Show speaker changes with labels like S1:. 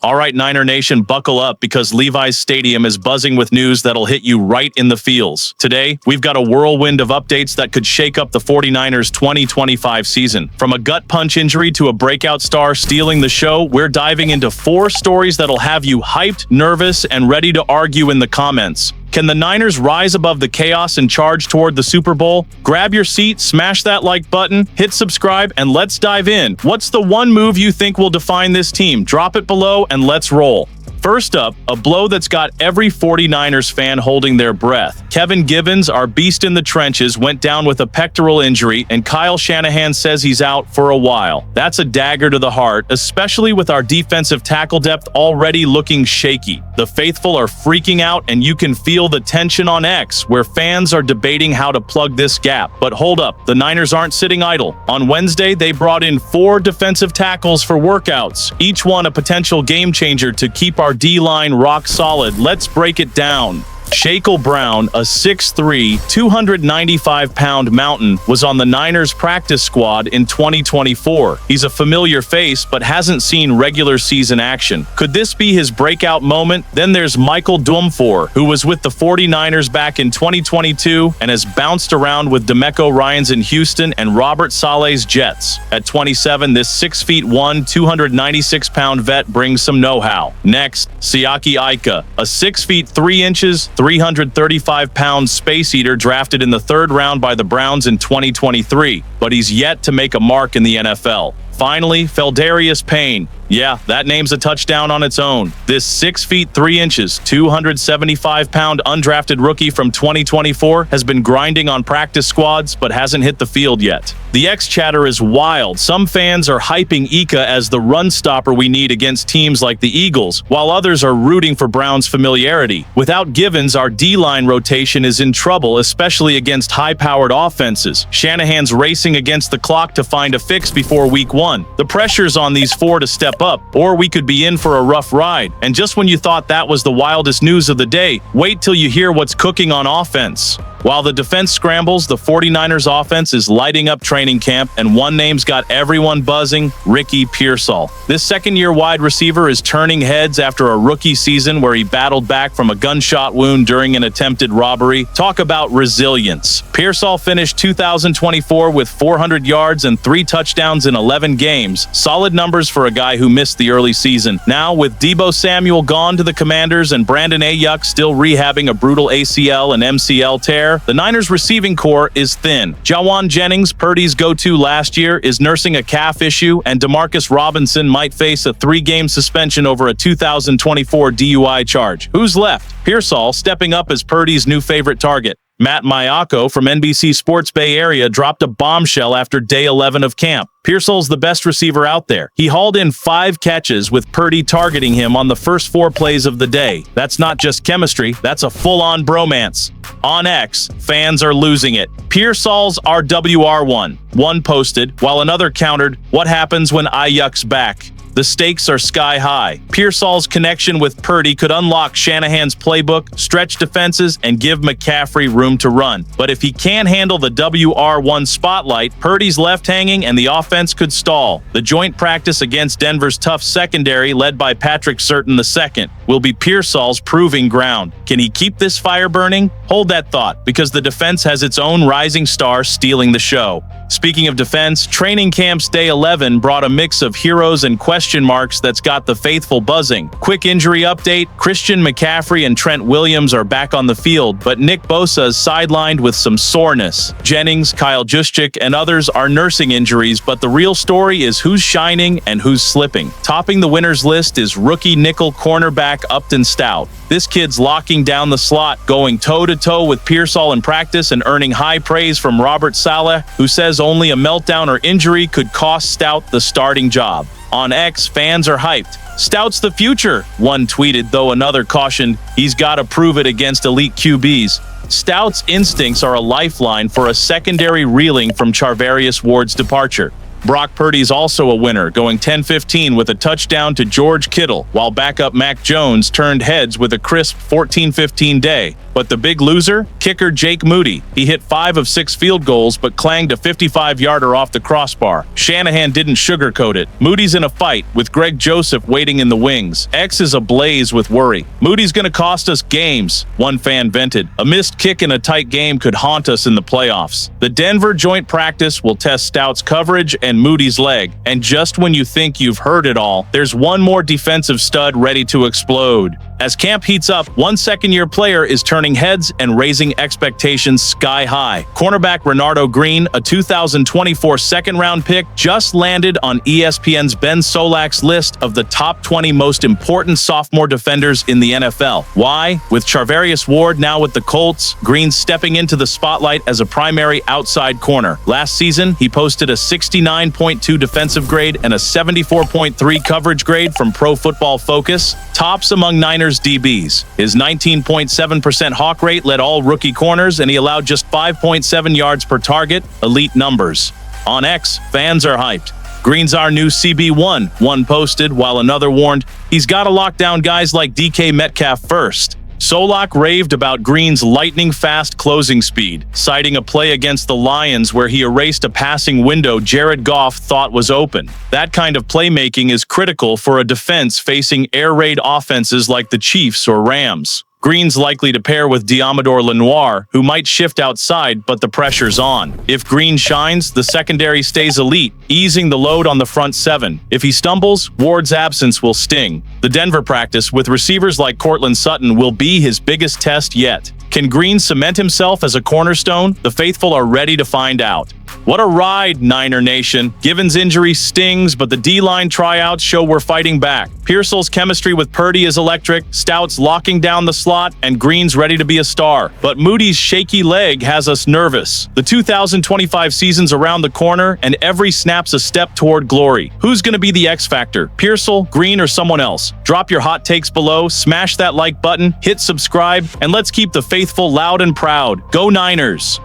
S1: All right, Niner Nation, buckle up because Levi's Stadium is buzzing with news that'll hit you right in the feels. Today, we've got a whirlwind of updates that could shake up the 49ers 2025 season. From a gut punch injury to a breakout star stealing the show, we're diving into 4 stories that'll have you hyped, nervous, and ready to argue in the comments. Can the Niners rise above the chaos and charge toward the Super Bowl? Grab your seat, smash that like button, hit subscribe, and let's dive in. What's the one move you think will define this team? Drop it below and let's roll. First up, a blow that's got every 49ers fan holding their breath. Kevin Givens, our beast in the trenches, went down with a pectoral injury, and Kyle Shanahan says he's out for a while. That's a dagger to the heart, especially with our defensive tackle depth already looking shaky. The faithful are freaking out, and you can feel the tension on X, where fans are debating how to plug this gap. But hold up, the Niners aren't sitting idle. On Wednesday, they brought in 4 defensive tackles for workouts, each one a potential game changer to keep our D-line rock solid. Let's break it down. Shaquille Brown, a 6'3", 295-pound mountain, was on the Niners practice squad in 2024. He's a familiar face, but hasn't seen regular season action. Could this be his breakout moment? Then there's Michael Dumfor, who was with the 49ers back in 2022 and has bounced around with DeMeco Ryans in Houston and Robert Saleh's Jets. At 27, this 6'1", 296-pound vet brings some know-how. Next, Siaki Ika, a 6 feet 3 inches, 335-pound space eater drafted in the 3rd round by the Browns in 2023, but he's yet to make a mark in the NFL. Finally, Feldarius Payne. Yeah, that name's a touchdown on its own. This 6 feet 3 inches, 275-pound undrafted rookie from 2024 has been grinding on practice squads but hasn't hit the field yet. The X chatter is wild. Some fans are hyping Ika as the run stopper we need against teams like the Eagles, while others are rooting for Brown's familiarity. Without Givens, our D-line rotation is in trouble, especially against high-powered offenses. Shanahan's racing against the clock to find a fix before week 1. The pressure's on these 4 to step up, or we could be in for a rough ride. And just when you thought that was the wildest news of the day, wait till you hear what's cooking on offense. While the defense scrambles, the 49ers offense is lighting up training camp, and one name's got everyone buzzing: Ricky Pearsall. This second-year wide receiver is turning heads after a rookie season where he battled back from a gunshot wound during an attempted robbery. Talk about resilience. Pearsall finished 2024 with 400 yards and 3 touchdowns in 11 games. Solid numbers for a guy who missed the early season. Now, with Deebo Samuel gone to the Commanders and Brandon Ayuk still rehabbing a brutal ACL and MCL tear, the Niners' receiving core is thin. Jawan Jennings, Purdy's go-to last year, is nursing a calf issue, and Demarcus Robinson might face a 3-game suspension over a 2024 DUI charge. Who's left? Pearsall stepping up as Purdy's new favorite target. Matt Maiocco from NBC Sports Bay Area dropped a bombshell after day 11 of camp. Pearsall's the best receiver out there. He hauled in 5 catches with Purdy targeting him on the first 4 plays of the day. That's not just chemistry, that's a full-on bromance. On X, fans are losing it. Pearsall's RWR1. One posted, while another countered, "What happens when Ayuk's back?" The stakes are sky high. Pearsall's connection with Purdy could unlock Shanahan's playbook, stretch defenses, and give McCaffrey room to run. But if he can't handle the WR1 spotlight, Purdy's left hanging and the offense could stall. The joint practice against Denver's tough secondary, led by Patrick Surtain II, will be Pearsall's proving ground. Can he keep this fire burning? Hold that thought, because the defense has its own rising star stealing the show. Speaking of defense, training camp's day 11 brought a mix of heroes and question marks that's got the faithful buzzing. Quick injury update: Christian McCaffrey and Trent Williams are back on the field, but Nick Bosa is sidelined with some soreness. Jennings, Kyle Juszczyk, and others are nursing injuries, but the real story is who's shining and who's slipping. Topping the winners list is rookie nickel cornerback Upton Stout. This kid's locking down the slot, going toe-to-toe with Pearsall in practice and earning high praise from Robert Saleh, who says only a meltdown or injury could cost Stout the starting job. On X, fans are hyped. "Stout's the future," one tweeted, though another cautioned, "He's got to prove it against elite QBs." Stout's instincts are a lifeline for a secondary reeling from Charvarius Ward's departure. Brock Purdy's also a winner, going 10-15 with a touchdown to George Kittle, while backup Mac Jones turned heads with a crisp 14-15 day. But the big loser? Kicker Jake Moody. He hit 5 of 6 field goals but clanged a 55-yarder off the crossbar. Shanahan didn't sugarcoat it. Moody's in a fight, with Greg Joseph waiting in the wings. X is ablaze with worry. Moody's gonna cost us games, one fan vented. A missed kick in a tight game could haunt us in the playoffs. The Denver joint practice will test Stout's coverage and Moody's leg. And just when you think you've heard it all, there's one more defensive stud ready to explode. As camp heats up, one second-year player is turning heads and raising expectations sky high. Cornerback Renardo Green, a 2024 second-round pick, just landed on ESPN's Ben Solak's list of the top 20 most important sophomore defenders in the NFL. Why? With Charvarius Ward now with the Colts, Green's stepping into the spotlight as a primary outside corner. Last season, he posted a 69.2 defensive grade and a 74.3 coverage grade from Pro Football Focus, tops among Niners DBs. His 19.7% hawk rate led all rookie corners, and he allowed just 5.7 yards per target, elite numbers. On X, fans are hyped. Green's our new CB1, one posted, while another warned, he's got to lock down guys like DK Metcalf first. Solak raved about Green's lightning-fast closing speed, citing a play against the Lions where he erased a passing window Jared Goff thought was open. That kind of playmaking is critical for a defense facing air raid offenses like the Chiefs or Rams. Green's likely to pair with Diamador Lenoir, who might shift outside, but the pressure's on. If Green shines, the secondary stays elite, easing the load on the front seven. If he stumbles, Ward's absence will sting. The Denver practice, with receivers like Cortland Sutton, will be his biggest test yet. Can Green cement himself as a cornerstone? The faithful are ready to find out. What a ride, Niner Nation. Givens' injury stings, but the D-line tryouts show we're fighting back. Pearsall's chemistry with Purdy is electric, Stout's locking down the slot, and Green's ready to be a star. But Moody's shaky leg has us nervous. The 2025 season's around the corner, and every snap's a step toward glory. Who's gonna be the X factor? Pearsall, Green, or someone else? Drop your hot takes below, smash that like button, hit subscribe, and let's keep the faithful loud and proud. Go Niners!